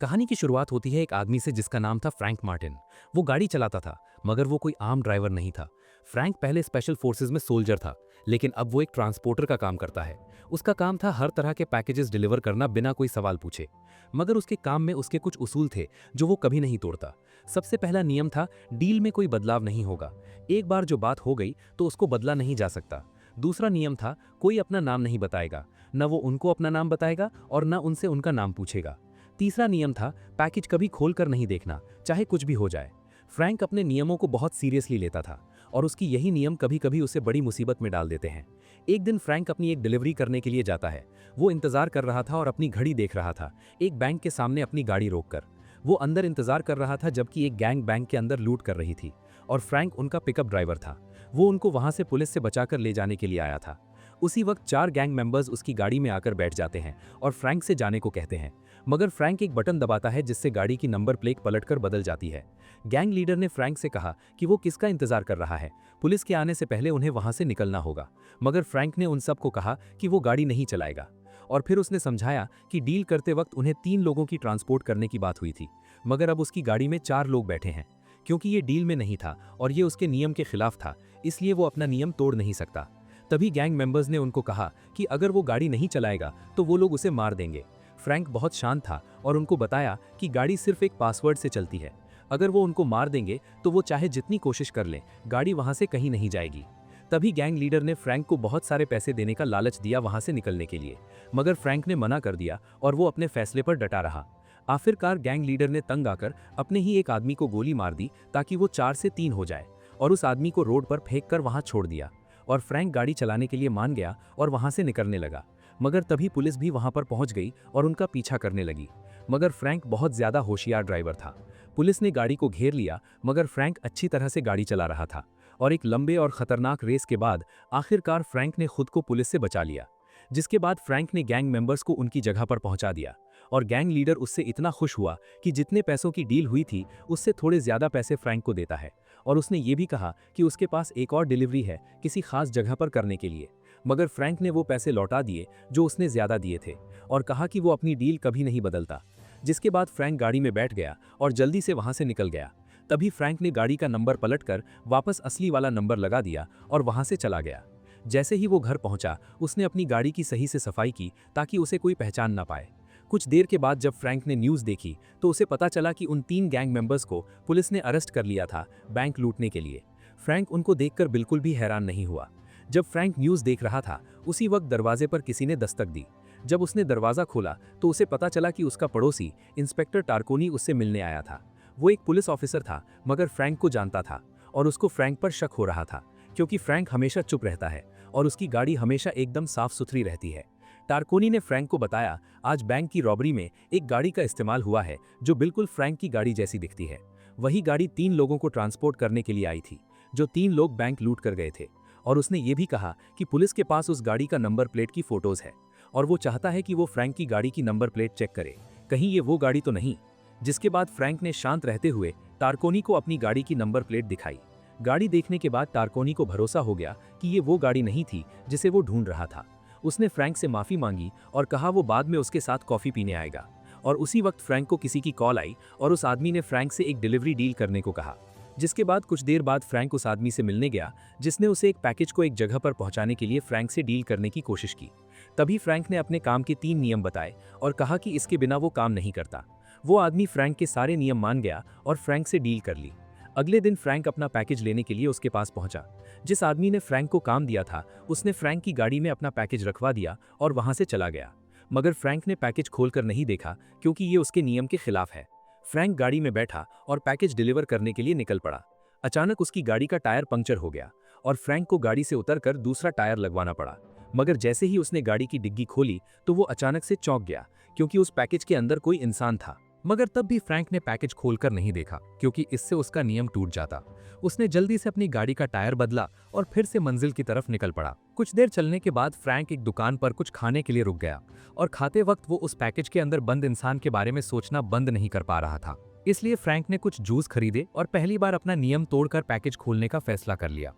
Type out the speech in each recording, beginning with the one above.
कहानी की शुरुआत होती है एक आदमी से जिसका नाम था फ्रैंक मार्टिन। वो गाड़ी चलाता था, मगर वो कोई आम ड्राइवर नहीं था। फ्रैंक पहले स्पेशल फोर्सेस में सोल्जर था, लेकिन अब वो एक ट्रांसपोर्टर का काम करता है। उसका काम था हर तरह के पैकेजेस डिलीवर करना बिना कोई सवाल पूछे। मगर उसके काम में उसके कुछ उसूल थे जो वो कभी नहीं तोड़ता। सबसे पहला नियम था, डील में कोई बदलाव नहीं होगा। एक बार जो बात हो गई तो उसको बदला नहीं जा सकता। दूसरा नियम था, कोई अपना नाम नहीं बताएगा, न वो उनको अपना नाम बताएगा और न उनसे उनका नाम पूछेगा। तीसरा नियम था, पैकेज कभी खोलकर नहीं देखना, चाहे कुछ भी हो जाए। फ्रैंक अपने नियमों को बहुत सीरियसली लेता था और उसकी यही नियम कभी कभी उसे बड़ी मुसीबत में डाल देते हैं। एक दिन फ्रैंक अपनी एक डिलीवरी करने के लिए जाता है। वो इंतजार कर रहा था और अपनी घड़ी देख रहा था, एक बैंक के सामने अपनी गाड़ी रोककर। वो अंदर इंतजार कर रहा था जबकि एक गैंग बैंक के अंदर लूट कर रही थी और फ्रैंक उनका पिकअप ड्राइवर था। वो उनको वहां से पुलिस से बचाकर ले जाने के लिए आया था। उसी वक्त 4 गैंग मेंबर्स उसकी गाड़ी में आकर बैठ जाते हैं और फ्रैंक से जाने को कहते हैं। मगर फ्रैंक एक बटन दबाता है जिससे गाड़ी की नंबर प्लेट पलटकर बदल जाती है। गैंग लीडर ने फ्रैंक से कहा कि वो किसका इंतजार कर रहा है, पुलिस के आने से पहले उन्हें वहां से निकलना होगा। मगर फ्रैंक ने उन सबको कहा कि वो गाड़ी नहीं चलाएगा। और फिर उसने समझाया कि डील करते वक्त उन्हें 3 लोगों की ट्रांसपोर्ट करने की बात हुई थी, मगर अब उसकी गाड़ी में 4 लोग बैठे हैं। क्योंकि ये डील में नहीं था और ये उसके नियम के खिलाफ था, इसलिए वो अपना नियम तोड़ नहीं सकता। तभी गैंग मेंबर्स ने उनको कहा कि अगर वो गाड़ी नहीं चलाएगा तो वो लोग उसे मार देंगे। फ्रैंक बहुत शांत था और उनको बताया कि गाड़ी सिर्फ एक पासवर्ड से चलती है। अगर वो उनको मार देंगे तो वो चाहे जितनी कोशिश कर लें, गाड़ी वहां से कहीं नहीं जाएगी। तभी गैंग लीडर ने फ्रैंक को बहुत सारे पैसे देने का लालच दिया वहां से निकलने के लिए, मगर फ्रैंक ने मना कर दिया और वो अपने फैसले पर डटा रहा। आखिरकार गैंग लीडर ने तंग आकर अपने ही एक आदमी को गोली मार दी ताकि वो 4 से 3 हो जाए और उस आदमी को रोड पर फेंक कर वहां छोड़ दिया। और फ्रैंक गाड़ी चलाने के लिए मान गया और वहां से निकलने लगा। मगर तभी पुलिस भी वहां पर पहुंच गई और उनका पीछा करने लगी। मगर फ्रैंक बहुत ज्यादा होशियार ड्राइवर था। पुलिस ने गाड़ी को घेर लिया, मगर फ्रैंक अच्छी तरह से गाड़ी चला रहा था और एक लंबे और खतरनाक रेस के बाद आखिरकार फ्रैंक ने खुद को पुलिस से बचा लिया। जिसके बाद फ्रैंक ने गैंग मेंबर्स को उनकी जगह पर पहुंचा दिया और गैंग लीडर उससे इतना खुश हुआ कि जितने पैसों की डील हुई थी उससे थोड़े ज्यादा पैसे फ्रैंक को देता है। और उसने ये भी कहा कि उसके पास एक और डिलीवरी है किसी खास जगह पर करने के लिए। मगर फ्रैंक ने वो पैसे लौटा दिए जो उसने ज्यादा दिए थे और कहा कि वो अपनी डील कभी नहीं बदलता। जिसके बाद फ्रैंक गाड़ी में बैठ गया और जल्दी से वहां से निकल गया। तभी फ्रैंक ने गाड़ी का नंबर पलटकर वापस असली वाला नंबर लगा दिया और वहां से चला गया। जैसे ही वो घर पहुंचा, उसने अपनी गाड़ी की सही से सफाई की ताकि उसे कोई पहचान ना पाए। कुछ देर के बाद जब फ्रैंक ने न्यूज़ देखी तो उसे पता चला कि उन 3 गैंग मेंबर्स को पुलिस ने अरेस्ट कर लिया था बैंक लूटने के लिए। फ्रैंक उनको देखकर बिल्कुल भी हैरान नहीं हुआ। जब फ्रैंक न्यूज़ देख रहा था उसी वक्त दरवाजे पर किसी ने दस्तक दी। जब उसने दरवाज़ा खोला तो उसे पता चला कि उसका पड़ोसी इंस्पेक्टर टारकोनी उससे मिलने आया था। वो एक पुलिस ऑफिसर था, मगर फ्रैंक को जानता था और उसको फ्रैंक पर शक हो रहा था क्योंकि फ्रैंक हमेशा चुप रहता है और उसकी गाड़ी हमेशा एकदम साफ सुथरी रहती है। टारकोनी ने फ्रैंक को बताया, आज बैंक की रॉबरी में एक गाड़ी का इस्तेमाल हुआ है जो बिल्कुल फ्रैंक की गाड़ी जैसी दिखती है। वही गाड़ी 3 लोगों को ट्रांसपोर्ट करने के लिए आई थी, जो 3 लोग बैंक लूट कर गए थे। और उसने ये भी कहा कि पुलिस के पास उस गाड़ी का नंबर प्लेट की फोटोज है और वो चाहता है कि वो फ्रैंक की गाड़ी की नंबर प्लेट चेक करे, कहीं ये वो गाड़ी तो नहीं। जिसके बाद फ्रैंक ने शांत रहते हुए टारकोनी को अपनी गाड़ी की नंबर प्लेट दिखाई। गाड़ी देखने के बाद टारकोनी को भरोसा हो गया कि ये वो गाड़ी नहीं थी जिसे वो ढूंढ रहा था। उसने फ्रैंक से माफी मांगी और कहा वो बाद में उसके साथ कॉफी पीने आएगा। और उसी वक्त फ्रैंक को किसी की कॉल आई और उस आदमी ने फ्रैंक से एक डिलीवरी डील करने को कहा। जिसके बाद कुछ देर बाद फ्रैंक उस आदमी से मिलने गया जिसने उसे एक पैकेज को एक जगह पर पहुंचाने के लिए फ्रैंक से डील करने की कोशिश की। तभी फ्रैंक ने अपने काम के 3 नियम बताए और कहा कि इसके बिना वो काम नहीं करता। वो आदमी फ्रैंक के सारे नियम मान गया और फ्रैंक से डील कर ली। अगले दिन फ्रैंक अपना पैकेज लेने के लिए उसके पास पहुंचा। जिस आदमी ने फ्रैंक को काम दिया था उसने फ्रैंक की गाड़ी में अपना पैकेज रखवा दिया और वहां से चला गया। मगर फ्रैंक ने पैकेज खोलकर नहीं देखा क्योंकि ये उसके नियम के खिलाफ है। फ्रैंक गाड़ी में बैठा और पैकेज डिलीवर करने के लिए निकल पड़ा। अचानक उसकी गाड़ी का टायर पंक्चर हो गया और फ्रैंक को गाड़ी से उतरकर दूसरा टायर लगवाना पड़ा। मगर जैसे ही उसने गाड़ी की डिग्गी खोली तो वो अचानक से चौंक गया क्योंकि उस पैकेज के अंदर कोई इंसान था। मगर तब भी फ्रैंक ने पैकेज खोलकर नहीं देखा क्योंकि इससे उसका नियम टूट जाता। उसने जल्दी से अपनी गाड़ी का टायर बदला और फिर से मंजिल की तरफ निकल पड़ा। कुछ देर चलने के बाद फ्रैंक एक दुकान पर कुछ खाने के लिए रुक गया और खाते वक्त वो उस पैकेज के अंदर बंद इंसान के बारे में सोचना बंद नहीं कर पा रहा था। इसलिए फ्रैंक ने कुछ जूस खरीदे और पहली बार अपना नियम तोड़कर पैकेज खोलने का फैसला कर लिया।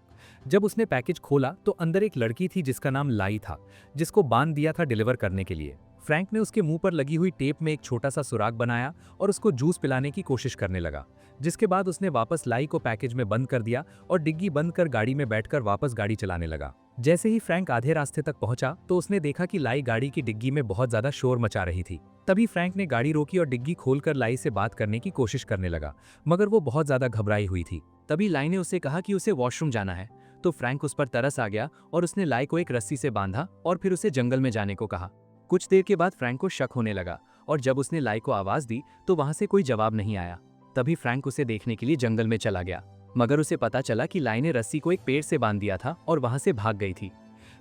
जब उसने पैकेज खोला तो अंदर एक लड़की थी जिसका नाम लाई था, जिसको बांध दिया था डिलीवर करने के लिए। फ्रैंक ने उसके मुंह पर लगी हुई टेप में एक छोटा सा सुराग बनाया और उसको जूस पिलाने की कोशिश करने लगा। जिसके बाद उसने वापस लाई को पैकेज में बंद कर दिया और डिग्गी बंद कर गाड़ी में बैठकर वापस गाड़ी चलाने लगा। जैसे ही फ्रैंक आधे रास्ते तक पहुंचा तो उसने देखा कि लाई गाड़ी की डिग्गी में बहुत ज्यादा शोर मचा रही थी। तभी फ्रैंक ने गाड़ी रोकी और डिग्गी खोलकर लाई से बात करने की कोशिश करने लगा, मगर वो बहुत ज्यादा घबराई हुई थी। तभी लाई ने उससे कहा कि उसे वॉशरूम जाना है, तो फ्रैंक उस पर तरस आ गया और उसने लाई को एक रस्सी से बांधा और फिर उसे जंगल में जाने को कहा। कुछ देर के बाद फ्रैंक को शक होने लगा और जब उसने लाई को आवाज दी तो वहां से कोई जवाब नहीं आया। तभी फ्रैंक उसे देखने के लिए जंगल में चला गया, मगर उसे पता चला कि लाई ने रस्सी को एक पेड़ से बांध दिया था और वहां से भाग गई थी।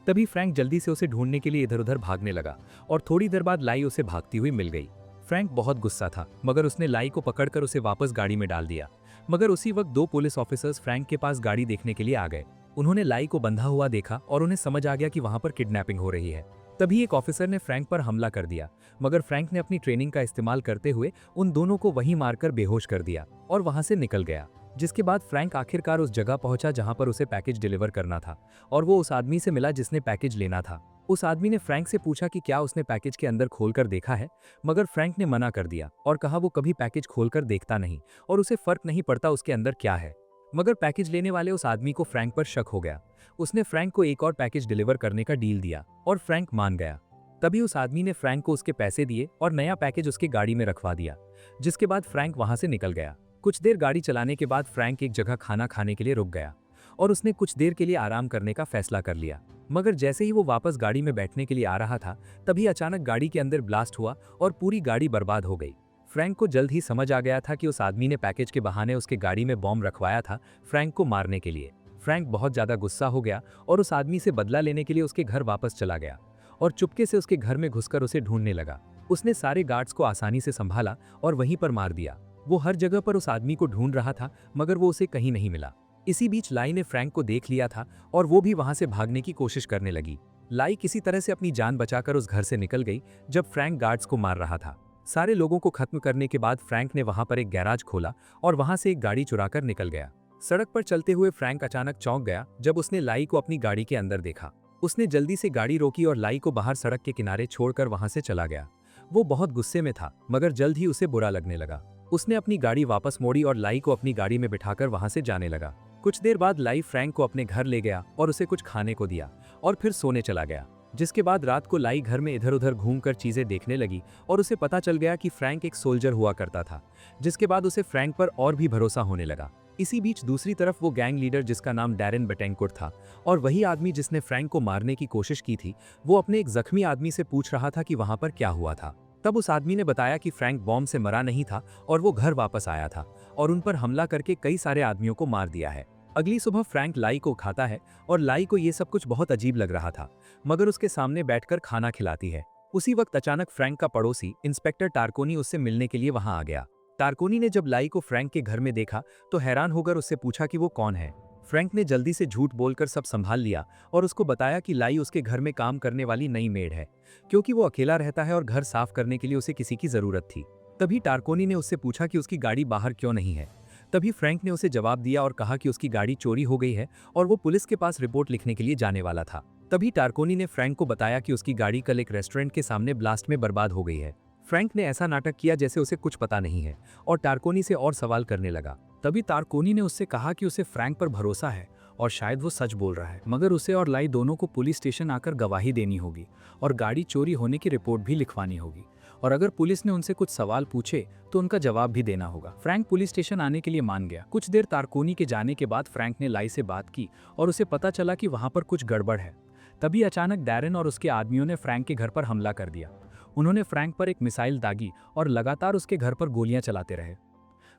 तभी फ्रैंक जल्दी से उसे ढूंढने के लिए इधर उधर भागने लगा और थोड़ी देर बाद लाई उसे भागती हुई मिल गई। फ्रैंक बहुत गुस्सा था, मगर उसने लाई को पकड़कर उसे वापस गाड़ी में डाल दिया। मगर उसी वक्त दो पुलिस ऑफिसर्स फ्रैंक के पास गाड़ी देखने के लिए आ गए। उन्होंने लाई को बंधा हुआ देखा और उन्हें समझ आ गया कि वहां पर किडनैपिंग हो रही है। तभी एक ऑफिसर ने फ्रैंक पर हमला कर दिया, मगर फ्रैंक ने अपनी ट्रेनिंग का इस्तेमाल करते हुए उन दोनों को वहीं मारकर बेहोश कर दिया और वहां से निकल गया। जिसके बाद फ्रैंक आखिरकार उस जगह पहुंचा जहां पर उसे पैकेज डिलीवर करना था और वो उस आदमी से मिला जिसने पैकेज लेना था। उस आदमी ने फ्रैंक से पूछा कि क्या उसने पैकेज के अंदर खोलकर देखा है, मगर फ्रैंक ने मना कर दिया और कहा वो कभी पैकेज खोलकर देखता नहीं और उसे फर्क नहीं पड़ता उसके अंदर क्या है। मगर पैकेज लेने वाले उस आदमी को फ्रैंक पर शक हो गया। उसने फ्रैंक को एक और पैकेज डिलीवर करने का डील दिया और फ्रैंक मान गया। तभी उस आदमी ने फ्रैंक को उसके पैसे दिए और नया पैकेज उसकी गाड़ी में रखवा दिया। जिसके बाद फ्रैंक वहां से निकल गया। कुछ देर गाड़ी चलाने के बाद फ्रैंक एक जगह खाना खाने के लिए रुक गया और उसने कुछ देर के लिए आराम करने का फैसला कर लिया। मगर जैसे ही वो वापस गाड़ी में बैठने के लिए आ रहा था, तभी अचानक गाड़ी के अंदर ब्लास्ट हुआ और पूरी गाड़ी बर्बाद हो गई। फ्रैंक को जल्द ही समझ आ गया था कि उस आदमी ने पैकेज के बहाने उसके गाड़ी में बॉम्ब रखवाया था फ्रैंक को मारने के लिए। फ्रैंक बहुत ज्यादा गुस्सा हो गया और उस आदमी से बदला लेने के लिए उसके घर वापस चला गया और चुपके से उसके घर में घुसकर उसे ढूंढने लगा। उसने सारे गार्ड्स को आसानी से संभाला और वहीं पर मार दिया। वो हर जगह पर उस आदमी को ढूंढ रहा था, मगर वो उसे कहीं नहीं मिला। इसी बीच लाई ने फ्रैंक को देख लिया था और वो भी वहां से भागने की कोशिश करने लगी। लाई किसी तरह से अपनी जान बचाकर उस घर से निकल गई जब फ्रैंक गार्ड्स को मार रहा था। सारे लोगों को खत्म करने के बाद फ्रैंक ने वहां पर एक गैराज खोला और वहां से एक गाड़ी चुराकर निकल गया। सड़क पर चलते हुए फ्रैंक अचानक चौंक गया जब उसने लाई को अपनी गाड़ी के अंदर देखा। उसने जल्दी से गाड़ी रोकी और लाई को बाहर सड़क के किनारे छोड़कर वहां से चला गया। वो बहुत गुस्से में था, मगर जल्द ही उसे बुरा लगने लगा। उसने अपनी गाड़ी वापस मोड़ी और लाई को अपनी गाड़ी में बिठाकर वहां से जाने लगा। कुछ देर बाद लाई फ्रैंक को अपने घर ले गया और उसे कुछ खाने को दिया और फिर सोने चला गया। जिसके बाद रात को लाई घर में इधर उधर घूमकर चीजें देखने लगी और उसे पता चल गया कि फ्रैंक एक सोल्जर हुआ करता था। जिसके बाद उसे फ्रैंक पर और भी भरोसा होने लगा। इसी बीच दूसरी तरफ वो गैंग लीडर जिसका नाम डैरेन बेटेंकोर्ट था और वही आदमी जिसने फ्रैंक को मारने की कोशिश की थी, वो अपने एक जख्मी आदमी से पूछ रहा था कि वहां पर क्या हुआ था। तब उस आदमी ने बताया कि फ्रैंक बॉम्ब से मरा नहीं था और वो घर वापस आया था और उन पर हमला करके कई सारे आदमियों को मार दिया है। अगली सुबह फ्रैंक लाई को खाता है और लाई को ये सब कुछ बहुत अजीब लग रहा था, मगर उसके सामने बैठकर खाना खिलाती है। उसी वक्त अचानक फ्रैंक का पड़ोसी इंस्पेक्टर टारकोनी उससे मिलने के लिए वहां आ गया। टारकोनी ने जब लाई को फ्रैंक के घर में देखा तो हैरान होकर उससे पूछा कि वो कौन है। फ्रैंक ने जल्दी से झूठ बोलकर सब संभाल लिया और उसको बताया कि लाई उसके घर में काम करने वाली नई मेड है, क्योंकि वो अकेला रहता है और घर साफ करने के लिए उसे किसी की जरूरत थी। तभी टारकोनी ने उससे पूछा कि उसकी गाड़ी बाहर क्यों नहीं है। तभी फ्रैंक ने उसे जवाब दिया और कहा कि उसकी गाड़ी चोरी हो गई है और वो पुलिस के पास रिपोर्ट लिखने के लिए जाने वाला था। तभी टारकोनी ने फ्रैंक को बताया कि उसकी गाड़ी कल एक रेस्टोरेंट के सामने ब्लास्ट में बर्बाद हो गई है। फ्रैंक ने ऐसा नाटक किया जैसे उसे कुछ पता नहीं है और टारकोनी से और सवाल करने लगा। तभी टारकोनी ने उससे कहा कि उसे फ्रैंक पर भरोसा है और शायद वो सच बोल रहा है, मगर उसे और लाई दोनों को पुलिस स्टेशन आकर गवाही देनी होगी और गाड़ी चोरी होने की रिपोर्ट भी लिखवानी होगी, और अगर पुलिस ने उनसे कुछ सवाल पूछे तो उनका जवाब भी देना होगा। फ्रैंक पुलिस स्टेशन आने के लिए मान गया। कुछ देर टारकोनी के जाने के बाद फ्रैंक ने लाई से बात की और उसे पता चला कि वहां पर कुछ गड़बड़ है। तभी अचानक डैरेन और उसके आदमियों ने फ्रैंक के घर पर हमला कर दिया। उन्होंने फ्रैंक पर एक मिसाइल दागी और लगातार उसके घर पर गोलियां चलाते रहे।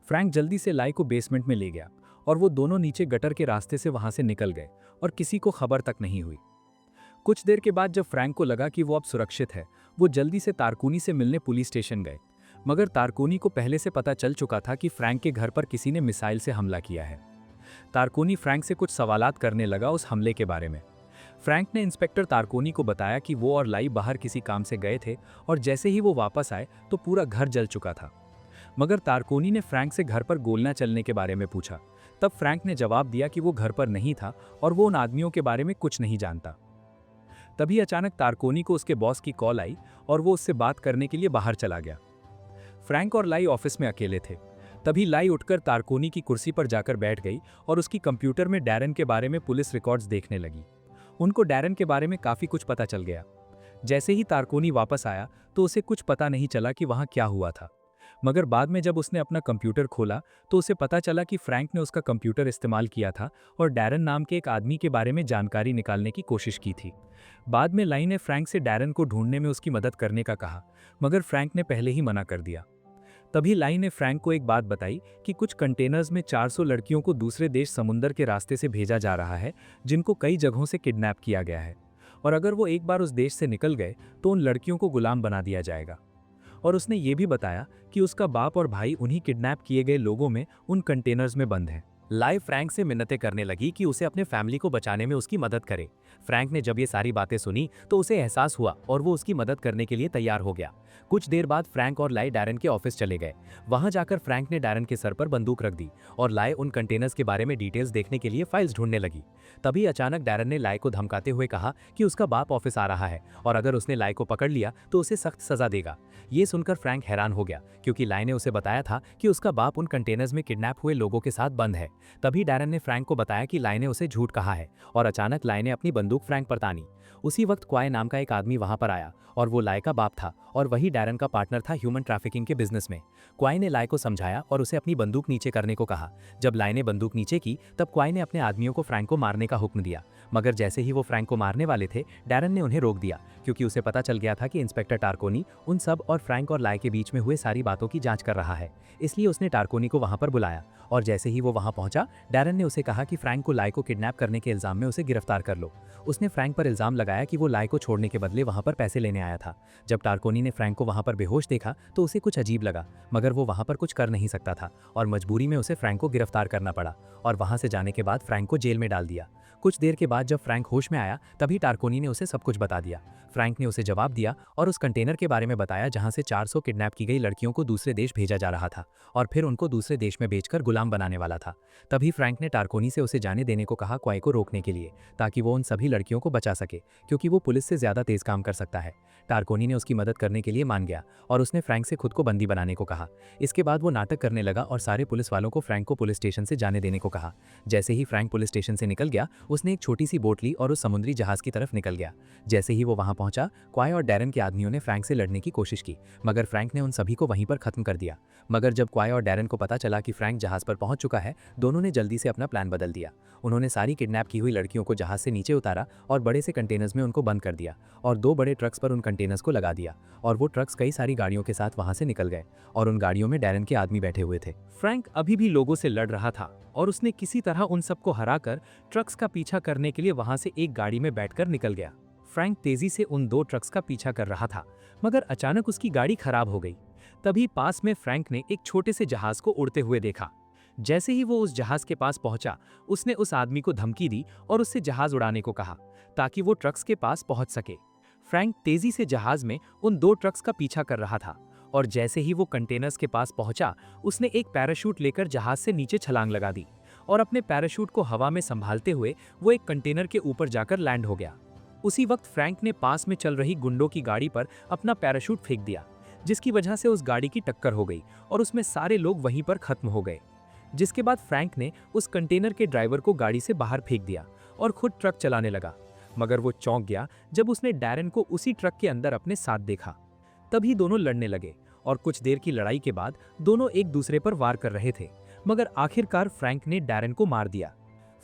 फ्रैंक जल्दी से लाई को बेसमेंट में ले गया और वो दोनों नीचे गटर के रास्ते से वहां से निकल गए और किसी को खबर तक नहीं हुई। कुछ देर के बाद जब फ्रैंक को लगा कि वो अब सुरक्षित है, वो जल्दी से तारकोनी से मिलने पुलिस स्टेशन गए, मगर तारकोनी को पहले से पता चल चुका था कि फ्रैंक के घर पर किसी ने मिसाइल से हमला किया है। तारकोनी फ्रैंक से कुछ सवालात करने लगा उस हमले के बारे में। फ्रैंक ने इंस्पेक्टर तारकोनी को बताया कि वो और लाई बाहर किसी काम से गए थे और जैसे ही वो वापस आए तो पूरा घर जल चुका था। मगर तारकोनी ने फ्रैंक से घर पर गोलियां चलने के बारे में पूछा। तब फ्रैंक ने जवाब दिया कि वो घर पर नहीं था और वो उन आदमियों के बारे में कुछ नहीं जानता। तभी अचानक तारकोनी को उसके बॉस की कॉल आई और वो उससे बात करने के लिए बाहर चला गया। फ्रैंक और लाई ऑफिस में अकेले थे। तभी लाई उठकर तारकोनी की कुर्सी पर जाकर बैठ गई और उसकी कंप्यूटर में डैरन के बारे में पुलिस रिकॉर्ड्स देखने लगी। उनको डैरन के बारे में काफी कुछ पता चल गया। जैसे ही तारकोनी वापस आया तो उसे कुछ पता नहीं चला कि वहां क्या हुआ था, मगर बाद में जब उसने अपना कंप्यूटर खोला तो उसे पता चला कि फ्रैंक ने उसका कंप्यूटर इस्तेमाल किया था और डैरन नाम के एक आदमी के बारे में जानकारी निकालने की कोशिश की थी। बाद में लाई ने फ्रैंक से डैरन को ढूंढने में उसकी मदद करने का कहा, मगर फ्रैंक ने पहले ही मना कर दिया। तभी लाई ने फ्रैंक को एक बात बताई कि कुछ कंटेनर्स में 400 लड़कियों को दूसरे देश समुंदर के रास्ते से भेजा जा रहा है, जिनको कई जगहों से किडनैप किया गया है, और अगर वो एक बार उस देश से निकल गए तो उन लड़कियों को गुलाम बना दिया जाएगा। और उसने ये भी बताया कि उसका बाप और भाई उन्हीं किडनैप किए गए लोगों में उन कंटेनर्स में बंद हैं। लाई फ्रैंक से मिन्नतें करने लगी कि उसे अपने फैमिली को बचाने में उसकी मदद करे। फ्रैंक ने जब ये सारी बातें सुनी तो उसे एहसास हुआ और वो उसकी मदद करने के लिए तैयार हो गया। कुछ देर बाद फ्रैंक और लाई डैरन के ऑफिस चले गए। वहां जाकर फ्रैंक ने डैरन के सर पर बंदूक रख दी और लाई उन कंटेनर्स के बारे में डिटेल्स देखने के लिए फाइल्स ढूंढने लगी। तभी अचानक डैरन ने लाई को धमकाते हुए कहा कि उसका बाप ऑफिस आ रहा है और अगर उसने लाई को पकड़ लिया तो उसे सख्त सजा देगा। ये सुनकर फ्रैंक हैरान हो गया, क्योंकि लाई ने उसे बताया था कि उसका बाप उन कंटेनर्स में किडनैप हुए लोगों के साथ बंद है। तभी डैरन ने फ्रैंक को बताया कि लाई ने उसे झूठ कहा है और अचानक लाई ने अपनी बंदूक फ्रैंक पर तानी। उसी वक्त क्वाय नाम का एक आदमी वहां पर आया और वो लाई का बाप था और वही डैरन का पार्टनर था ह्यूमन ट्रैफिकिंग के बिजनेस में। क्वाय ने लाई को समझाया और उसे अपनी बंदूक नीचे करने को कहा। जब लाई ने बंदूक नीचे की तब क्वाय ने अपने आदमियों को फ्रैंक को मारने का हुक्म दिया, मगर जैसे ही वो फ्रैंक को मारने वाले थे डैरन ने उन्हें रोक दिया, क्योंकि उसे पता चल गया था कि इंस्पेक्टर टारकोनी उन सब और फ्रैंक और लाई के बीच में हुए सारी बातों की जांच कर रहा है। इसलिए उसने टारकोनी को वहां पर बुलाया और जैसे ही वो वहां पहुंचा डैरन ने उसे कहा कि फ्रैंक को लाई को किडनैप करने के इल्जाम में उसे गिरफ्तार कर लो। उसने फ्रैंक पर इल्जाम लगाया कि वो लाई को छोड़ने के बदले वहां पर पैसे लेने आया था। जब टारकोनी ने फ्रैंक को वहां पर बेहोश देखा तो उसे कुछ अजीब लगा, मगर वो वहां पर कुछ कर नहीं सकता था और मजबूरी में उसे फ्रैंक को गिरफ्तार करना पड़ा और वहां से जाने के बाद फ्रैंक को जेल में डाल दिया। कुछ देर के बाद जब फ्रैंक होश में आया तभी टारकोनी ने उसे सब कुछ बता दिया। फ्रैंक ने उसे जवाब दिया और उस कंटेनर के बारे में बताया जहां से 400 किडनैप की गई लड़कियों को दूसरे देश भेजा जा रहा था और फिर उनको दूसरे देश में बेचकर गुलाम बनाने वाला था। तभी फ्रैंक ने टारकोनी से उसे जाने देने को कहा क्वाई को रोकने के लिए, ताकि वो उन सभी लड़कियों को बचा सके, क्योंकि वो पुलिस से ज्यादा तेज काम कर सकता है। टारकोनी ने उसकी मदद करने के लिए मान गया और उसने फ्रैंक से खुद को बंदी बनाने को कहा। इसके बाद वो नाटक करने लगा और सारे पुलिस वालों को फ्रैंक को पुलिस स्टेशन से जाने देने को कहा। जैसे ही फ्रैंक पुलिस स्टेशन से निकल गया उसने एक छोटी सी बोट ली और उस समुद्री जहाज की तरफ निकल गया। जैसे ही वो वहां पहुंचा क्वाई और डैरन के आदमियों ने फ्रैंक से लड़ने की कोशिश की, मगर फ्रैंक ने उन सभी को वहीं पर खत्म कर दिया। मगर जब क्वाई और डैरन को पता चला कि फ्रैंक जहाज पर पहुंच चुका है, दोनों ने जल्दी से अपना प्लान बदल दिया। उन्होंने सारी किडनैप की हुई लड़कियों को जहाज से नीचे उतारा और बड़े से कंटेनर्स में उनको बंद कर दिया और 2 बड़े ट्रक्स पर उन कंटेनर्स को लगा दिया और वो ट्रक्स कई सारी गाड़ियों के साथ वहां से निकल गए और उन गाड़ियों में डैरन के आदमी बैठे हुए थे। फ्रैंक अभी भी लोगों से लड़ रहा था और उसने किसी तरह उन सबको हराकर ट्रक्स का पीछा करने के लिए वहां से एक गाड़ी में बैठकर निकल गया। फ्रैंक तेजी से उन 2 ट्रक्स का पीछा कर रहा था, मगर अचानक उसकी गाड़ी खराब हो गई। तभी पास में फ्रैंक ने एक छोटे से जहाज को उड़ते हुए देखा। जैसे ही वो उस जहाज के पास पहुंचा उसने उस आदमी को धमकी दी और उससे जहाज उड़ाने को कहा ताकि वो ट्रक्स के पास पहुंच सके। फ्रैंक तेजी से जहाज में उन 2 ट्रक्स का पीछा कर रहा था और जैसे ही वो कंटेनर्स के पास पहुंचा उसने एक पैराशूट लेकर जहाज से नीचे छलांग लगा दी और अपने पैराशूट को हवा में संभालते हुए वो एक कंटेनर के ऊपर जाकर लैंड हो गया। उसी वक्त फ्रैंक ने पास में चल रही गुंडों की गाड़ी पर अपना पैराशूट फेंक दिया, जिसकी वजह से उस गाड़ी की टक्कर हो गई और उसमें सारे लोग वहीं पर खत्म हो गए। जिसके बाद फ्रैंक ने उस कंटेनर के ड्राइवर को गाड़ी से बाहर फेंक दिया और खुद ट्रक चलाने लगा, मगर वो चौंक गया जब उसने डैरन को उसी ट्रक के अंदर अपने साथ देखा। तभी दोनों लड़ने लगे और कुछ देर की लड़ाई के बाद दोनों एक दूसरे पर वार कर रहे थे, मगर आखिरकार फ्रैंक ने डैरन को मार दिया।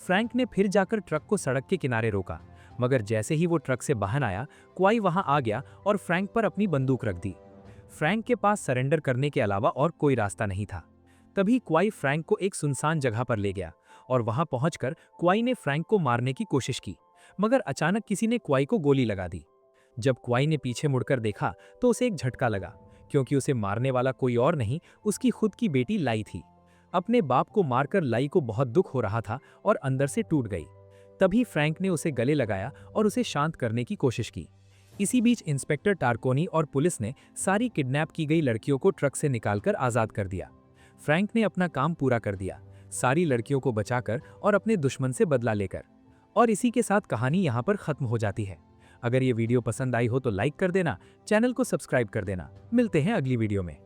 फ्रैंक ने फिर जाकर ट्रक को सड़क के किनारे रोका, मगर जैसे ही वो ट्रक से बाहर आया क्वाई वहां आ गया और फ्रैंक पर अपनी बंदूक रख दी। फ्रैंक के पास सरेंडर करने के अलावा और कोई रास्ता नहीं था। तभी क्वाई फ्रैंक को एक सुनसान जगह पर ले गया और वहां पहुंचकर क्वाई ने फ्रैंक को मारने की कोशिश की, मगर अचानक किसी ने क्वाई को गोली लगा दी। जब क्वाई ने पीछे मुड़कर देखा तो उसे एक झटका लगा, क्योंकि उसे मारने वाला कोई और नहीं उसकी खुद की बेटी लाई थी। अपने बाप को मारकर लाई को बहुत दुख हो रहा था और अंदर से टूट गई। तभी फ्रैंक ने उसे गले लगाया और उसे शांत करने की कोशिश की। इसी बीच इंस्पेक्टर टारकोनी और पुलिस ने सारी किडनैप की गई लड़कियों को ट्रक से निकालकर आजाद कर दिया। फ्रैंक ने अपना काम पूरा कर दिया, सारी लड़कियों को बचाकर और अपने दुश्मन से बदला लेकर। और इसी के साथ कहानी यहाँ पर खत्म हो जाती है। अगर ये वीडियो पसंद आई हो तो लाइक कर देना, चैनल को सब्सक्राइब कर देना। मिलते हैं अगली वीडियो में।